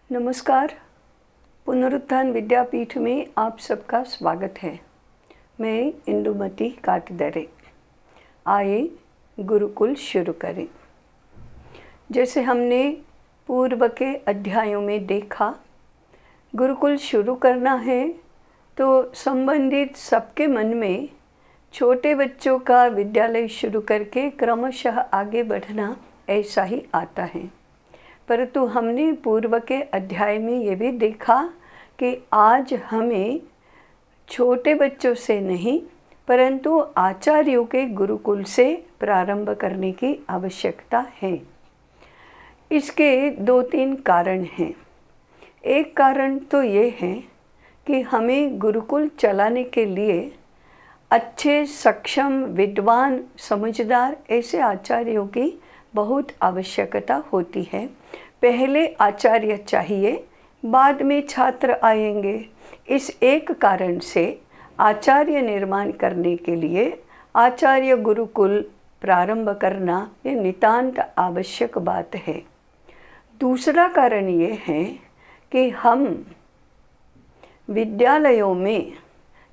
नमस्कार। पुनरुत्थान विद्यापीठ में आप सबका स्वागत है। मैं इंदुमती काटदरे। आइए गुरुकुल शुरू करें। जैसे हमने पूर्व के अध्यायों में देखा, गुरुकुल शुरू करना है तो संबंधित सबके मन में छोटे बच्चों का विद्यालय शुरू करके क्रमशः आगे बढ़ना ऐसा ही आता है। परंतु हमने पूर्व के अध्याय में ये भी देखा कि आज हमें छोटे बच्चों से नहीं परंतु आचार्यों के गुरुकुल से प्रारंभ करने की आवश्यकता है। इसके 2-3 कारण हैं। एक कारण तो ये है कि हमें गुरुकुल चलाने के लिए अच्छे, सक्षम, विद्वान, समझदार ऐसे आचार्यों की बहुत आवश्यकता होती है। पहले आचार्य चाहिए, बाद में छात्र आएंगे। इस एक कारण से आचार्य निर्माण करने के लिए आचार्य गुरुकुल प्रारंभ करना ये नितांत आवश्यक बात है। दूसरा कारण ये है कि हम विद्यालयों में,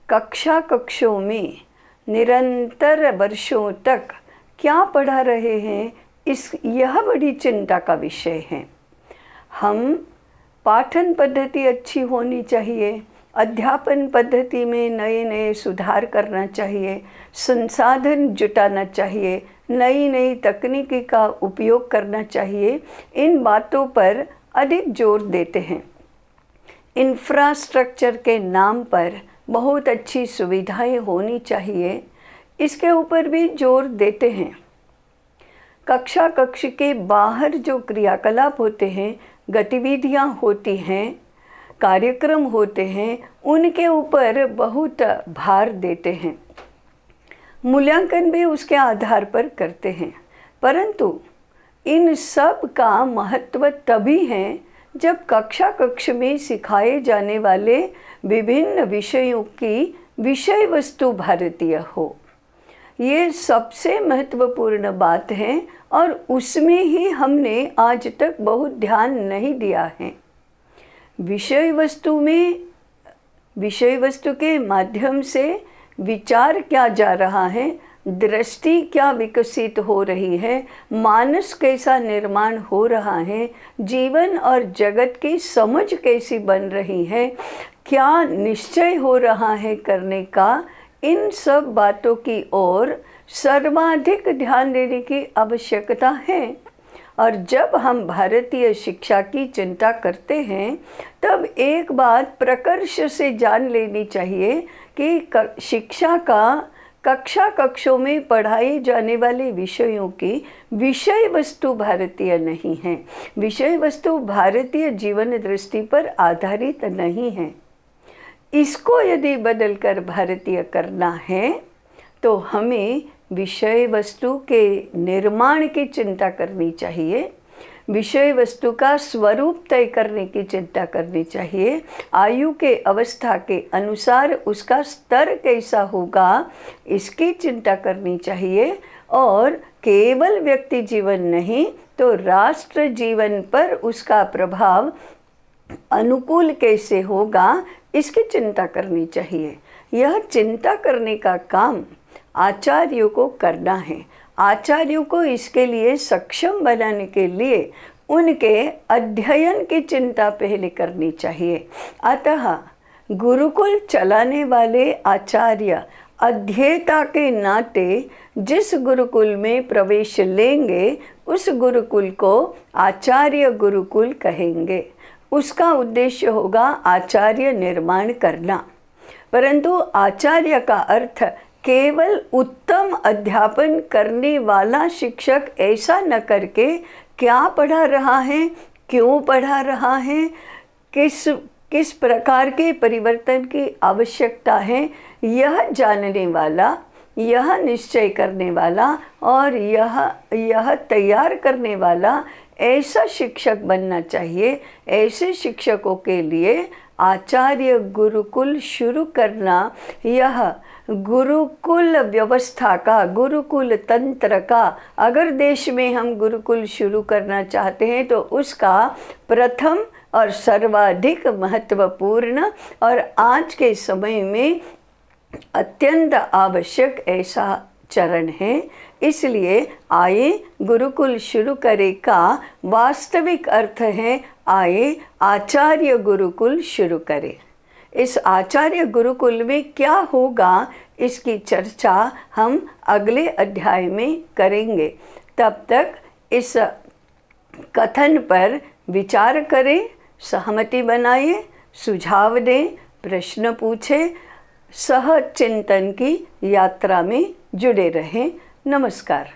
कक्षों में निरंतर वर्षों तक क्या पढ़ा रहे हैं, यह बड़ी चिंता का विषय है। हम पाठन पद्धति अच्छी होनी चाहिए, अध्यापन पद्धति में नए नए सुधार करना चाहिए, संसाधन जुटाना चाहिए, नई नई तकनीकी का उपयोग करना चाहिए। इन बातों पर अधिक जोर देते हैं। इंफ्रास्ट्रक्चर के नाम पर बहुत अच्छी सुविधाएं होनी चाहिए, इसके ऊपर भी जोर देते हैं। कक्षा के बाहर जो क्रियाकलाप होते हैं, गतिविधियां होती हैं, कार्यक्रम होते हैं, उनके ऊपर बहुत भार देते हैं। मूल्यांकन भी उसके आधार पर करते हैं। परंतु इन सब का महत्व तभी है जब कक्षा में सिखाए जाने वाले विभिन्न विषयों की विषय वस्तु भारतीय हो। ये सबसे महत्वपूर्ण बात है और उसमें ही हमने आज तक बहुत ध्यान नहीं दिया है। विषय वस्तु के माध्यम से विचार क्या जा रहा है, दृष्टि क्या विकसित हो रही है, मानस कैसा निर्माण हो रहा है, जीवन और जगत की समझ कैसी बन रही है, क्या निश्चय हो रहा है करने का, इन सब बातों की ओर सर्वाधिक ध्यान देने की आवश्यकता है। और जब हम भारतीय शिक्षा की चिंता करते हैं तब एक बात प्रकर्ष से जान लेनी चाहिए कि शिक्षा का कक्षों में पढ़ाई जाने वाले विषयों की विषय वस्तु भारतीय नहीं है। विषय वस्तु भारतीय जीवन दृष्टि पर आधारित नहीं है। इसको यदि बदलकर भारतीय करना है तो हमें विषय वस्तु के निर्माण की चिंता करनी चाहिए, विषय वस्तु का स्वरूप तय करने की चिंता करनी चाहिए, आयु के अवस्था के अनुसार उसका स्तर कैसा होगा इसकी चिंता करनी चाहिए। और केवल व्यक्ति जीवन नहीं तो राष्ट्र जीवन पर उसका प्रभाव अनुकूल कैसे होगा इसकी चिंता करनी चाहिए। यह चिंता करने का काम आचार्यों को करना है। आचार्यों को इसके लिए सक्षम बनाने के लिए उनके अध्ययन की चिंता पहले करनी चाहिए। अतः गुरुकुल चलाने वाले आचार्य अध्येता के नाते जिस गुरुकुल में प्रवेश लेंगे उस गुरुकुल को आचार्य गुरुकुल कहेंगे। उसका उद्देश्य होगा आचार्य निर्माण करना। परंतु आचार्य का अर्थ केवल उत्तम अध्यापन करने वाला शिक्षक ऐसा न करके क्या पढ़ा रहा है, क्यों पढ़ा रहा है, किस प्रकार के परिवर्तन की आवश्यकता है, यह जानने वाला, यह निश्चय करने वाला और यह तैयार करने वाला ऐसा शिक्षक बनना चाहिए। ऐसे शिक्षकों के लिए आचार्य गुरुकुल शुरू करना, यह गुरुकुल व्यवस्था का, गुरुकुल तंत्र का, अगर देश में हम गुरुकुल शुरू करना चाहते हैं तो उसका प्रथम और सर्वाधिक महत्वपूर्ण और आज के समय में अत्यंत आवश्यक ऐसा चरण है। इसलिए आइए गुरुकुल शुरू करें का वास्तविक अर्थ है आइए आचार्य गुरुकुल शुरू करें। इस आचार्य गुरुकुल में क्या होगा इसकी चर्चा हम अगले अध्याय में करेंगे। तब तक इस कथन पर विचार करें, सहमति बनाइए, सुझाव दें, प्रश्न पूछें, सह चिंतन की यात्रा में जुड़े रहें। नमस्कार।